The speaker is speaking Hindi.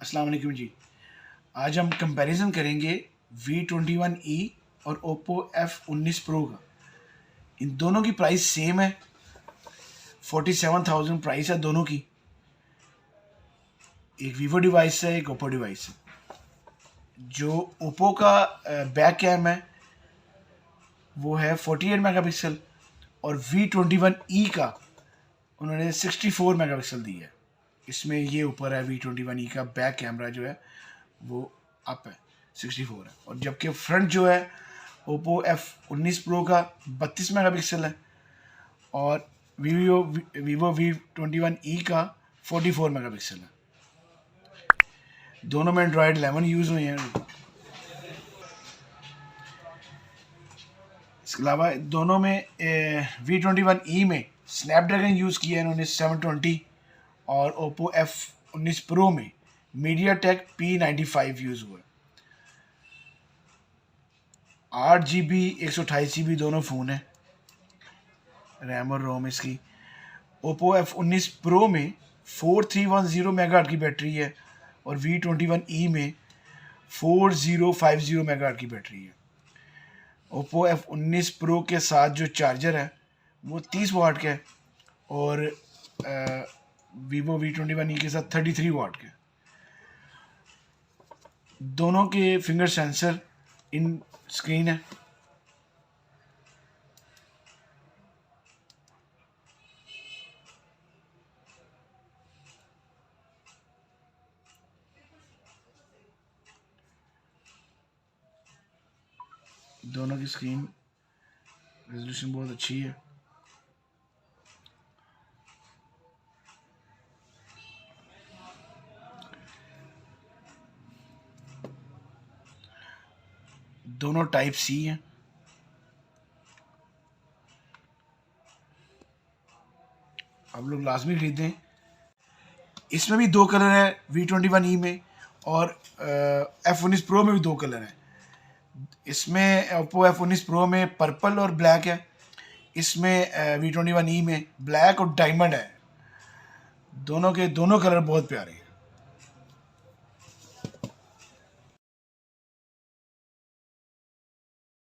अस्सलाम वालेकुम जी। आज हम कंपैरिजन करेंगे V21e और Oppo F19 Pro का। इन दोनों की प्राइस सेम है, 47,000 प्राइस है दोनों की। एक वीवो डिवाइस है, एक ओप्पो डिवाइस है। जो ओप्पो का बैक कैम है वो है 48 मेगापिक्सल और V21e का उन्होंने 64 मेगापिक्सल दी है। इसमें ये ऊपर है V21e का बैक कैमरा जो है वो अप है, 64 है। और जबकि फ्रंट जो है Oppo F19 Pro का 32 मेगापिक्सल है और वीवो V21e का 44 मेगापिक्सल है। दोनों में Android 11 यूज़ हुए हैं। इसके अलावा दोनों में V21e में स्नैपड्रैगन यूज़ किया है इन्होंने 720 और Oppo F19 Pro में MediaTek P95 यूज़ हुआ है। 8GB 128GB दोनों फ़ोन है, रैम और रोम इसकी। Oppo F19 Pro में 4310 मेगाहर्ट्ज़ की बैटरी है और V21e में 4050 मेगाहर्ट्ज़ की बैटरी है। Oppo F19 Pro के साथ जो चार्जर है वो 30 वाट का है और Vivo V21e के साथ 33 वाट का है। दोनों के फिंगर सेंसर इन स्क्रीन है। दोनों की स्क्रीन रेजोल्यूशन बहुत अच्छी है। दोनों टाइप सी हैं। आप लोग लाजमी खरीदें। इसमें भी दो कलर है V21e में और F19 Pro में भी दो कलर हैं। इसमें Oppo F19 Pro में पर्पल और ब्लैक है, इसमें V21e में ब्लैक और डायमंड है। दोनों के दोनों कलर बहुत प्यारे हैं।